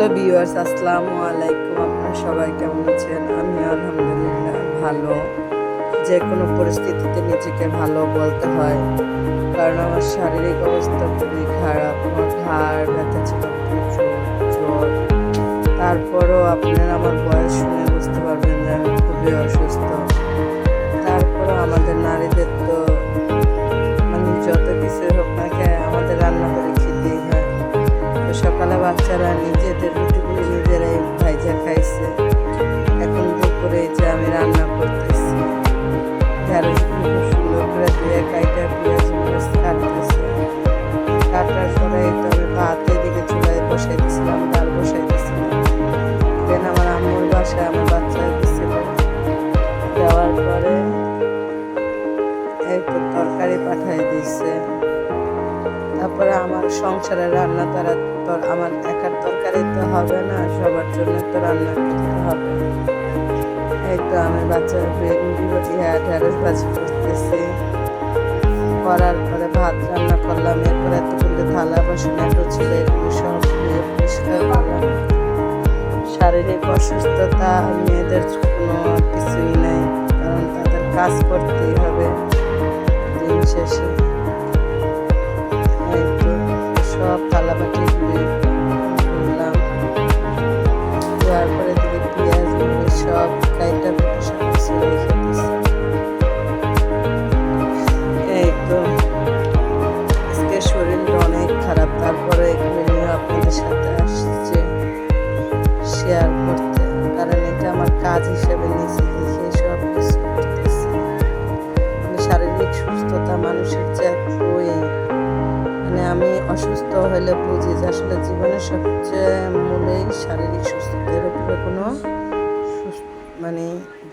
Hello viewers, আসসালামু আলাইকুম। আপনারা সবাই কেমন আছেন? আমি আলহামদুলিল্লাহ ভালো। যে কোনো পরিস্থিতিতে নিজেকে ভালো বলতে হয়, কারণ আমার শারীরিক অবস্থা খুবই খারাপ। আমার ঘাড় ব্যথা ছিল প্রচুর, জ্বর। তারপরও আপনারা আমার বয়স শুনে বুঝতে পারবেন যে আমি খুবই অসুস্থ। তারপরও আমাদের নারীদের তো মানে যত কিছুই হোক না কেন, আমাদের রান্না করে খেতেই হয়। তো সকালে বাচ্চারা নিজেদের রুটিগুলি নিজেরাই ভাইজা খাইছে। এখন দুপুরে যে আমি রান্না করতেছি, ঢেঁড়সগুলো খুব সুন্দর করে ধুয়ে কাইটা পেঁয়াজ মরিচ কাটতেছে। কাটার পরে তো আমি ভাত এদিকে চুলায় বসাইতেছিলাম, ডাল বসাইতেছিলাম। দেন আমার আম্মুর বাসায় আমার বাচ্চা দিছিল, দেওয়ার পরে এই তো তরকারি পাঠাই দিচ্ছে। তারপরে আমার সংসারে রান্না তারা আমার একার তরকারি তো হবে না, সবার জন্য তো রান্না করতে হবে। এই তো আমি বাচ্চার ঢেঁড়স ভাজি করতেছি। করার পরে ভাত রান্না করলাম, এরপরে এতগুলো থালা বাসন এত ছিল, এগুলো সব ধুয়ে পরিষ্কার করলাম। শারীরিক অসুস্থতা মেয়েদের কোনো কিছুই নাই, কারণ তাদের কাজ করতেই হবে দিন শেষে। এই তো সব থালাবাটি ধুলাম, ধোয়ার পরে দিকে পেঁয়াজ সব কাইটা কুটে সব কিছু রেখে দিচ্ছি। এই তো আজকে শরীরটা অনেক খারাপ, তারপরে এগুলো নিয়ে আপনাদের সাথে আসছে শেয়ার করতে, কারণ এটা আমার কাজ হিসেবে নিয়েছি, দেখে সব কিছু করতেছি। শারীরিক সুস্থতা মানুষের যে ওই মানে আমি অসুস্থ হলে বুঝি যে আসলে জীবনের সবচেয়ে মূলেই শারীরিক সুস্থতার উপরে কোনো মানে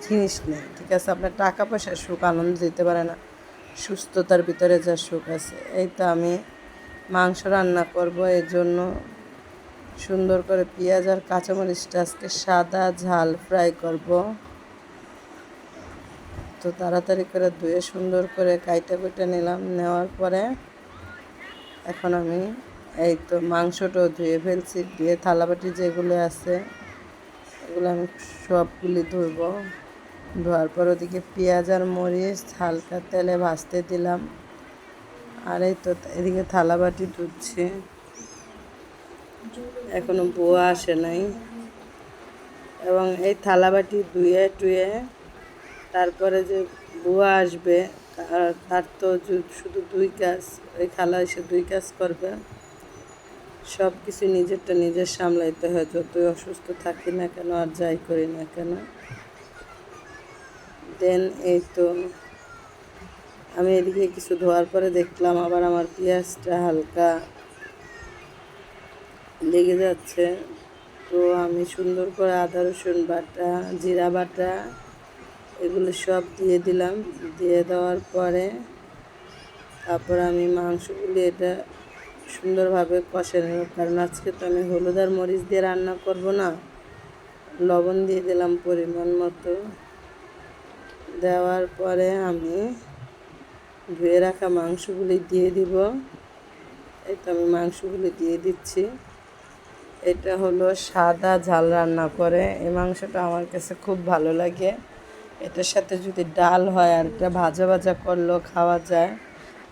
জিনিস নেই। ঠিক আছে, আপনার টাকা পয়সার সুখ আনন্দ দিতে পারে না, সুস্থতার ভিতরে যা সুখ আছে। এই তো আমি মাংস রান্না করব, এর জন্য সুন্দর করে পেঁয়াজ আর কাঁচামরিচটা আজকে সাদা ঝাল ফ্রাই করব। তো তাড়াতাড়ি করে ধুয়ে সুন্দর করে কাইটা কুইটা নিলাম, নেওয়ার পরে এখন আমি এই তো মাংসটাও ধুয়ে ফেলছি, ধুয়ে থালাবাটি যেগুলো আছে এগুলো আমি সবগুলি ধুব। ধোয়ার পর ওদিকে পেঁয়াজ আর মরিচ হালকা তেলে ভাজতে দিলাম, আর এই তো এদিকে থালাবাটি ধুচ্ছি। এখনো বুয়া আসে নাই, এবং এই থালাবাটি ধুয়ে টুয়ে তারপরে যে বুয়া আসবে তার তো শুধু দুই কাজ, ওই খালা এসে দুই কাজ করবে। সব কিছু নিজেরটা নিজের সামলাইতে হয়, যতই অসুস্থ থাকি না কেন আর যাই করি না কেন। দেন এই তো আমি এদিকে কিছু ধোয়ার পরে দেখলাম আবার আমার পেঁয়াজটা হালকা লেগে যাচ্ছে। তো আমি সুন্দর করে আদা রসুন বাটা, জিরা বাটা এগুলো সব দিয়ে দিলাম। দিয়ে দেওয়ার পরে তারপর আমি মাংসগুলি এটা সুন্দরভাবে কষে নেব, কারণ আজকে তো আমি হলুদ আর মরিচ দিয়ে রান্না করব না। লবণ দিয়ে দিলাম পরিমাণ মতো। দেওয়ার পরে আমি ধুয়ে রাখা মাংসগুলি দিয়ে দিব। এই তো আমি মাংসগুলি দিয়ে দিচ্ছি। এটা হলো সাদা ঝাল রান্না করে, এই মাংসটা আমার কাছে খুব ভালো লাগে। এটার সাথে যদি ডাল হয় আর এটা ভাজা ভাজা করলেও খাওয়া যায়।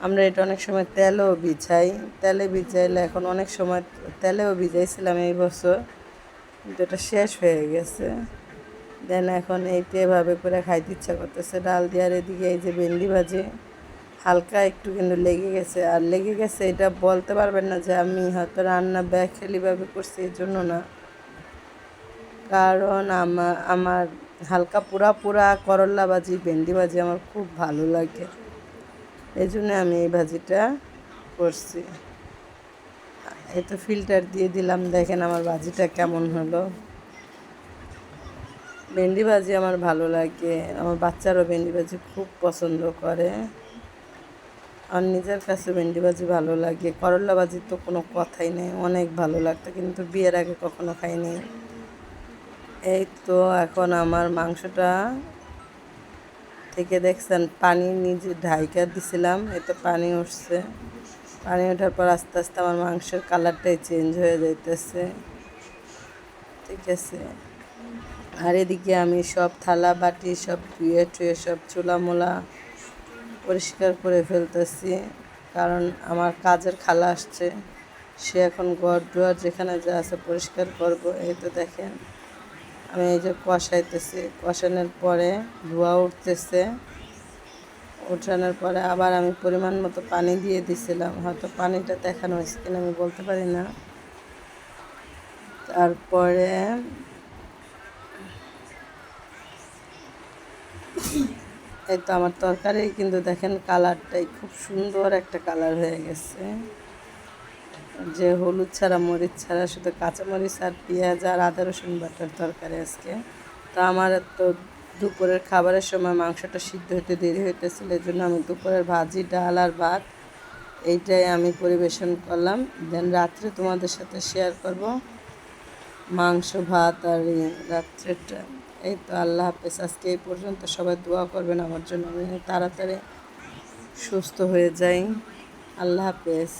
আমরা এটা অনেক সময় তেলেও ভিজাই, তেলে ভিজাইলে এখন অনেক সময় তেলেও ভিজাইছিলাম এই বছর, কিন্তু এটা শেষ হয়ে গেছে। দেন এখন এইটা এভাবে করে খাইতে ইচ্ছা করতেছে ডাল দিয়ে। আর এদিকে এই যে ভেন্ডি ভাজি হালকা একটু কিন্তু লেগে গেছে, আর লেগে গেছে এটা বলতে পারবেন না যে আমি হয়তো রান্না ব্যাখ্যালিভাবে করছি, এই জন্য না, কারণ আমার হালকা পুরা পুরা করল্লা ভাজি ভেন্ডি ভাজি আমার খুব ভালো লাগে, এই জন্য আমি এই ভাজিটা করছি। এই তো ফিল্টার দিয়ে দিলাম, দেখেন আমার ভাজিটা কেমন হলো। ভেন্ডি ভাজি আমার ভালো লাগে, আমার বাচ্চারাও ভেন্ডি ভাজি খুব পছন্দ করে। আর নিজের কাছে ভেন্ডি ভাজি ভালো লাগে। করল্লা ভাজি তো কোনো কথাই নেই, অনেক ভালো লাগতো, কিন্তু বিয়ের আগে কখনো খাইনি। এই তো এখন আমার মাংসটা থেকে দেখছেন পানি নিজে ঢাইকা দিছিলাম, এতে পানি উঠছে। পানি ওঠার পর আস্তে আস্তে আমার মাংসের কালারটাই চেঞ্জ হয়ে যাইতেছে। ঠিক আছে। আর এদিকে আমি সব থালা বাটি সব ধুয়ে টুয়ে সব চুলা মোলা পরিষ্কার করে ফেলতেছি, কারণ আমার কাজের খালা আসছে, সে এখন ঘর দুয়ার যেখানে যা আছে পরিষ্কার করব। এই তো দেখেন আমি এই যে কষাইতেছি, কষানোর পরে ধোয়া উঠতেছে, উঠানোর পরে আবার আমি পরিমাণ মতো পানি দিয়ে দিছিলাম, হয়তো পানিটা দেখানো হয়েছে কিনা আমি বলতে পারি না। তারপরে এই তো আমার তরকারি কিন্তু দেখেন কালারটাই খুব সুন্দর একটা কালার হয়ে গেছে, যে হলুদ ছাড়া মরিচ ছাড়া শুধু কাঁচামরিচ আর পেঁয়াজ আর আদা রসুন বাটার তরকারি আজকে। তো আমার তো দুপুরের খাবারের সময় মাংসটা সিদ্ধ হতে দেরি হইতেছিল, এই জন্য আমি দুপুরের ভাজি ডাল আর ভাত এইটাই আমি পরিবেশন করলাম। দেন রাত্রে তোমাদের সাথে শেয়ার করব মাংস ভাত আর রাত্রেটা। এই তো আল্লাহ হাফেজ, আজকে এই পর্যন্ত। সবাই দোয়া করবেন আমার জন্য, আমি তাড়াতাড়ি সুস্থ হয়ে যাই। আল্লাহ হাফেজ।